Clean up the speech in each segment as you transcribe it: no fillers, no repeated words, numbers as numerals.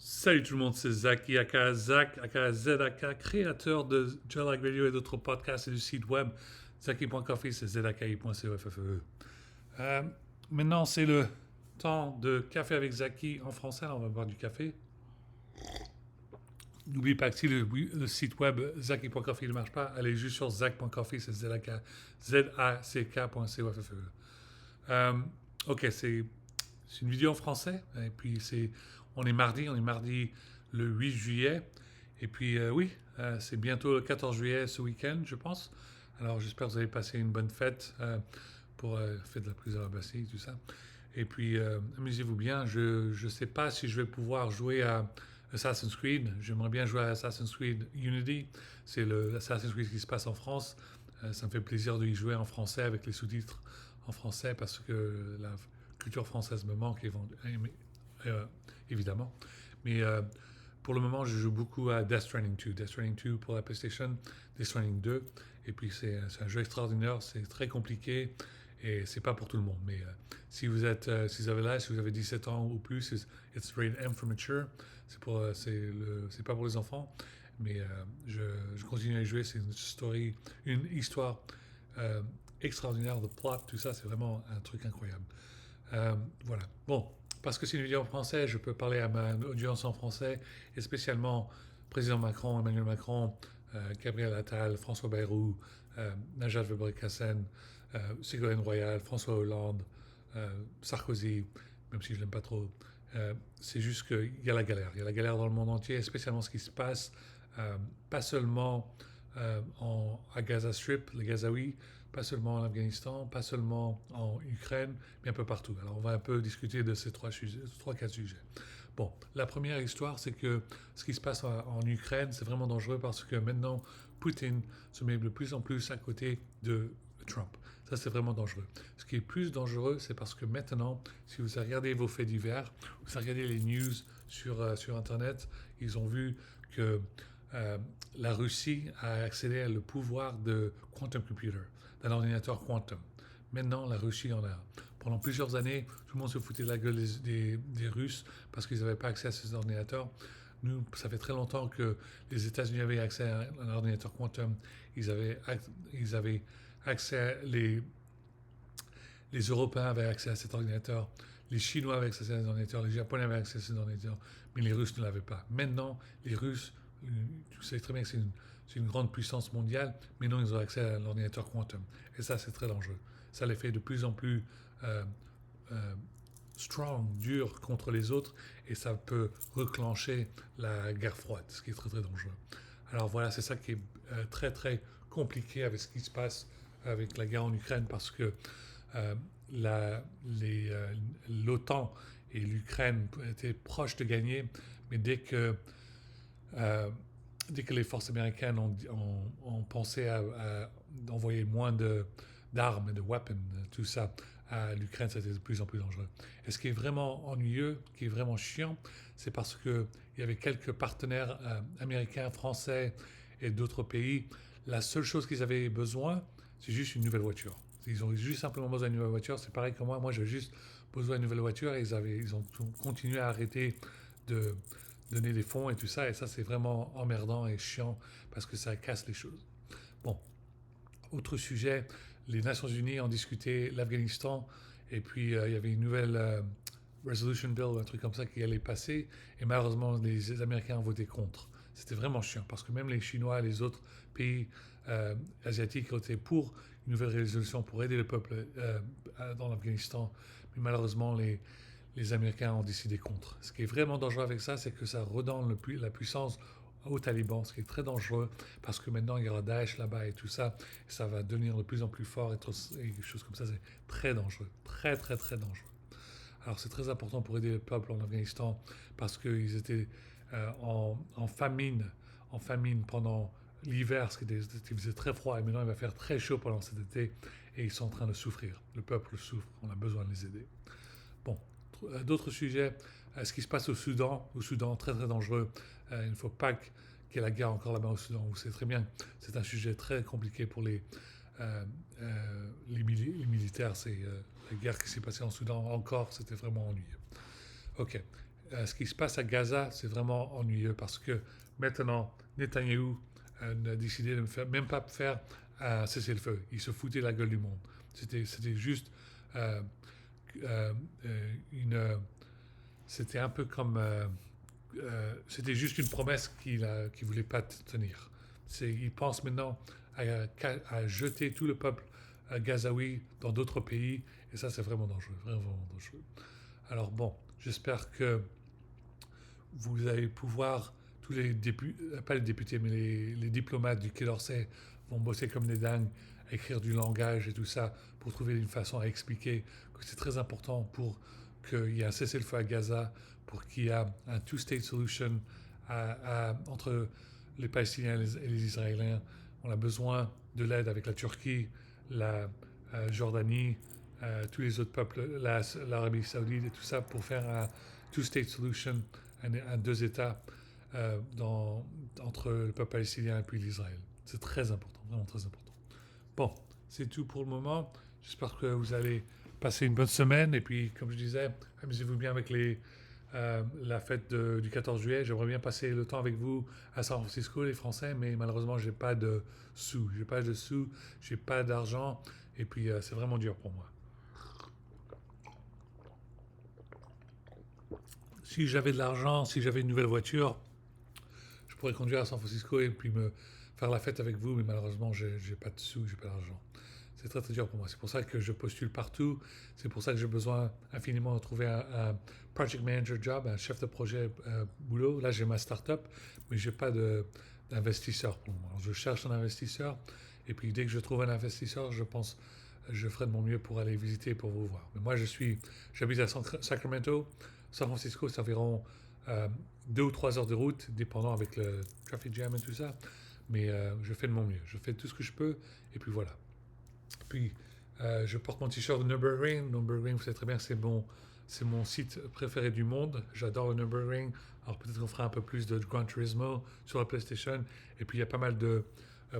Salut tout le monde, c'est Zach, aka ZAK, créateur de Jellag Radio et d'autres podcasts et du site web Zaki.coffee, c'est zaki.coffee. Euh, Maintenant, c'est le temps de café avec Zaki en français. Alors, on va boire du café. N'oubliez pas que si le site web Zaki.coffee ne marche pas, allez juste sur Zach.coffee, c'est ZACK.COFFE. Euh, ok, c'est une vidéo en français. Et puis, on est mardi le 8 juillet. Et puis, oui, c'est bientôt le 14 juillet ce week-end, je pense. Alors, j'espère que vous avez passé une bonne fête pour fête de la prise de la Bastille, tout ça. Et puis, amusez-vous bien. Je ne sais pas si je vais pouvoir jouer à Assassin's Creed. J'aimerais bien jouer à Assassin's Creed Unity. C'est le Assassin's Creed qui se passe en France. Ça me fait plaisir de y jouer en français avec les sous-titres en français parce que la culture française me manque euh, évidemment. Mais pour le moment, je joue beaucoup à Death Stranding 2. Death Stranding 2 pour la PlayStation, Death Stranding 2. Et puis c'est un jeu extraordinaire, c'est très compliqué et c'est pas pour tout le monde. Mais si vous avez l'âge, si vous avez 17 ans ou plus, it's rated M for mature. C'est pas pour les enfants. Mais je continue à y jouer. C'est une histoire euh, extraordinaire, de plot, tout ça, c'est vraiment un truc incroyable. Voilà. Bon, parce que c'est une vidéo en français, je peux parler à ma audience en français, et spécialement président Macron, Emmanuel Macron, Gabriel Attal, François Bayrou, Najat Vallaud-Belkacem, Ségolène Royal, François Hollande, Sarkozy, même si je l'aime pas trop. C'est juste qu'il y a la galère. Il y a la galère dans le monde entier, spécialement ce qui se passe, pas seulement à Gaza Strip, les Gazaouis, pas seulement en Afghanistan, pas seulement en Ukraine, mais un peu partout. Alors on va un peu discuter de ces quatre sujets. Bon, la première histoire, c'est que ce qui se passe en Ukraine, c'est vraiment dangereux parce que maintenant, Poutine se met de plus en plus à côté de Trump. Ça, c'est vraiment dangereux. Ce qui est plus dangereux, c'est parce que maintenant, si vous regardez vos faits divers, vous regardez les news sur Internet, ils ont vu que la Russie a accédé au pouvoir de quantum computer, d'un ordinateur quantum. Maintenant, la Russie en a. Pendant plusieurs années, tout le monde se foutait de la gueule des Russes parce qu'ils n'avaient pas accès à ces ordinateurs. Nous, ça fait très longtemps que les États-Unis avaient accès à un ordinateur quantum. Ils avaient accès, les Européens avaient accès à cet ordinateur, les Chinois avaient accès à cet ordinateur, les Japonais avaient accès à cet ordinateur, mais les Russes ne l'avaient pas. Maintenant, les Russes, tu sais très bien que c'est une grande puissance mondiale, mais non, ils ont accès à l'ordinateur quantum. Et ça, c'est très dangereux. Ça les fait de plus en plus euh, euh, strong, dur contre les autres, et ça peut reclencher la guerre froide, ce qui est très très dangereux. Alors voilà, c'est ça qui est très très compliqué avec ce qui se passe avec la guerre en Ukraine, parce que euh, l'OTAN et l'Ukraine étaient proches de gagner, mais euh, dès que les forces américaines ont pensé à envoyer moins d'armes et de weapons, tout ça, à l'Ukraine, c'était de plus en plus dangereux. Et ce qui est vraiment ennuyeux, qui est vraiment chiant, c'est parce qu'il y avait quelques partenaires américains, français et d'autres pays. La seule chose qu'ils avaient besoin, c'est juste une nouvelle voiture. Ils ont juste simplement besoin d'une nouvelle voiture. C'est pareil que moi. Moi, j'ai juste besoin d'une nouvelle voiture et ils ont continué à arrêter de donner des fonds et tout ça. Et ça, c'est vraiment emmerdant et chiant parce que ça casse les choses. Bon, autre sujet, les Nations Unies ont discuté l'Afghanistan et puis il y avait une nouvelle resolution bill ou un truc comme ça qui allait passer et malheureusement les Américains ont voté contre. C'était vraiment chiant parce que même les Chinois et les autres pays asiatiques étaient pour une nouvelle résolution pour aider le peuple dans l'Afghanistan, mais malheureusement les Américains ont décidé contre. Ce qui est vraiment dangereux avec ça, c'est que ça redonne la puissance aux talibans, ce qui est très dangereux parce que maintenant il y aura Daesh là-bas et tout ça, et ça va devenir de plus en plus fort et des choses comme ça, c'est très dangereux, très très très dangereux. Alors c'est très important pour aider le peuple en Afghanistan parce qu'ils étaient en famine pendant l'hiver, il faisait très froid et maintenant il va faire très chaud pendant cet été et ils sont en train de souffrir. Le peuple souffre, on a besoin de les aider. Bon, d'autres sujets, ce qui se passe au Soudan, très très dangereux. Il ne faut pas qu'il y ait la guerre encore là-bas au Soudan. Vous savez très bien, c'est un sujet très compliqué pour les militaires. C'est la guerre qui s'est passée en Soudan encore, c'était vraiment ennuyeux. Ok. ce qui se passe à Gaza, c'est vraiment ennuyeux parce que maintenant, Netanyahou a décidé de même pas faire un cessez-le-feu. Il se foutait la gueule du monde. C'était juste euh, euh, une. C'était un peu comme. C'était juste une promesse qu'il voulait pas tenir. Il pense maintenant à jeter tout le peuple gazaoui dans d'autres pays, et ça, c'est vraiment dangereux, vraiment dangereux. Alors bon, j'espère que vous allez pouvoir, tous les députés, pas les députés, mais les diplomates du Quai d'Orsay vont bosser comme des dingues, écrire du langage et tout ça, pour trouver une façon à expliquer que c'est très important pour qu'il y ait un cessez-le-feu à Gaza, pour qu'il y ait un two-state solution entre les Palestiniens et les Israéliens. On a besoin de l'aide avec la Turquie, la Jordanie, tous les autres peuples, l'Arabie Saoudite et tout ça pour faire un two-state solution, un deux États entre le peuple palestinien et puis l'Israël. C'est très important, vraiment très important. Bon, c'est tout pour le moment. J'espère que vous allez passer une bonne semaine et puis, comme je disais, amusez-vous bien avec la fête du 14 juillet. J'aimerais bien passer le temps avec vous à San Francisco, les Français, mais malheureusement, j'ai pas de sous. J'ai pas d'argent et puis c'est vraiment dur pour moi. Si j'avais de l'argent, si j'avais une nouvelle voiture, je pourrais conduire à San Francisco et puis me faire la fête avec vous, mais malheureusement, j'ai pas de sous, j'ai pas d'argent. C'est très très dur pour moi. C'est pour ça que je postule partout. C'est pour ça que j'ai besoin infiniment de trouver un project manager job, un chef de projet boulot. Là, j'ai ma start-up, mais j'ai pas d'investisseur pour moi. Alors, je cherche un investisseur et puis dès que je trouve un investisseur, je pense je ferai de mon mieux pour aller visiter, pour vous voir. Mais moi, j'habite à Sacramento. San Francisco, c'est environ 2 ou 3 heures de route, dépendant avec le traffic jam et tout ça. Mais je fais de mon mieux. Je fais tout ce que je peux et puis voilà. Puis, je porte mon t-shirt de Nürburgring. Nürburgring, vous savez très bien que c'est mon site préféré du monde. J'adore le Nürburgring. Alors peut-être qu'on fera un peu plus de Gran Turismo sur la PlayStation. Et puis il y a pas mal de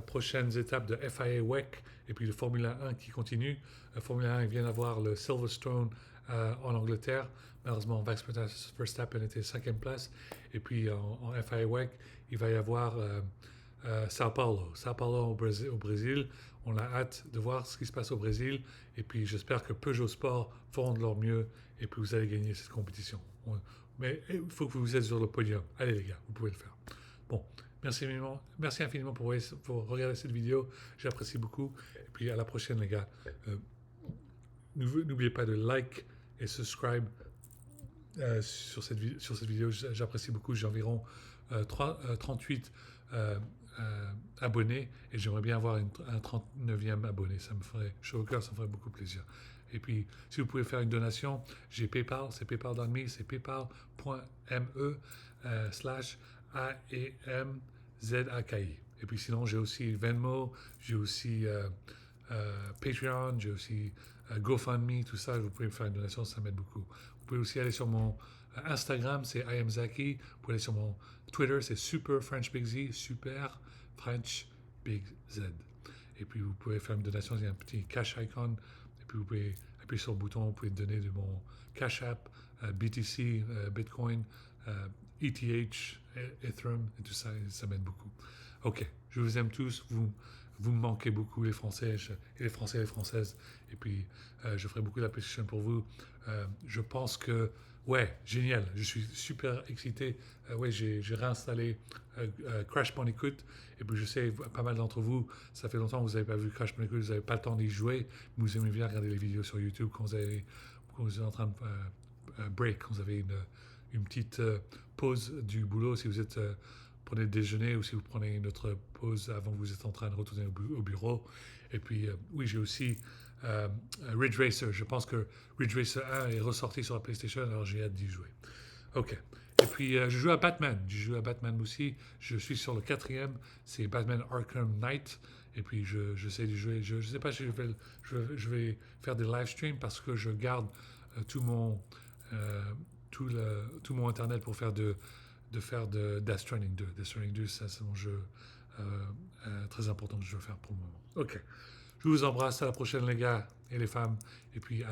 prochaines étapes de FIA WEC et puis de Formula 1 qui continue. Formula 1, il vient d'avoir le Silverstone en Angleterre. Malheureusement, Max Verstappen était 5e place. Et puis en FIA WEC, il va y avoir Sao Paulo. Sao Paulo au Brésil. On a hâte de voir ce qui se passe au Brésil. Et puis j'espère que Peugeot Sport feront de leur mieux et puis vous allez gagner cette compétition. Mais il faut que vous êtes sur le podium. Allez les gars, vous pouvez le faire. Bon, merci infiniment pour regarder cette vidéo. J'apprécie beaucoup. Et puis à la prochaine les gars. N'oubliez pas de like et subscribe sur cette vidéo. J'apprécie beaucoup. J'ai environ 38 abonnés et j'aimerais bien avoir un 39e abonné. Ça me ferait chaud au cœur, ça me ferait beaucoup plaisir. Et puis, si vous pouvez faire une donation, j'ai PayPal, c'est PayPal.me, c'est paypal.me/AEMZAKI. Et puis sinon, j'ai aussi Venmo, j'ai aussi Patreon, j'ai aussi GoFundMe, tout ça. Vous pouvez me faire une donation, ça m'aide beaucoup. Vous pouvez aussi aller sur mon Instagram, c'est IamZaki. Vous pouvez aller sur mon Twitter, c'est Super French Big Z, Super French Big Z. Et puis vous pouvez faire une donation, il y a un petit cash icon. Et puis vous pouvez appuyer sur le bouton, vous pouvez donner de mon Cash App, BTC, Bitcoin, ETH, Ethereum et tout ça, et ça m'aide beaucoup. Ok, je vous aime tous, vous me manquez beaucoup les Français et les Français et les Françaises. Et puis je ferai beaucoup d'appréciation pour vous. Je pense que ouais, génial. Je suis super excité. Ouais, j'ai réinstallé Crash Bandicoot. Et puis je sais, pas mal d'entre vous, ça fait longtemps que vous n'avez pas vu Crash Bandicoot, vous n'avez pas le temps d'y jouer, mais vous aimez bien regarder les vidéos sur YouTube quand vous êtes en train de break, quand vous avez une petite pause du boulot, si vous êtes prenez le déjeuner ou si vous prenez une autre pause avant que vous êtes en train de retourner au bureau. Et puis oui, j'ai aussi Ridge Racer. Je pense que Ridge Racer 1 est ressorti sur la PlayStation, alors j'ai hâte d'y jouer. Ok. Et puis je joue à Batman. Je joue à Batman aussi. Je suis sur le 4e. C'est Batman Arkham Knight. Et puis j'essaie de jouer. Je ne sais pas si je vais faire des live streams parce que je garde tout mon internet pour faire de Death Stranding 2. Death Stranding 2, ça, c'est mon jeu très important que je veux faire pour le moment. Ok. Je vous embrasse. À la prochaine, les gars et les femmes. Et puis,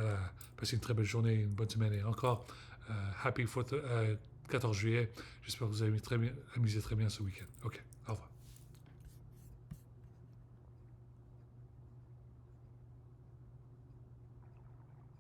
passez une très belle journée, une bonne semaine. Et encore, 14 juillet. J'espère que vous avez amusé très bien ce week-end. Ok, au revoir.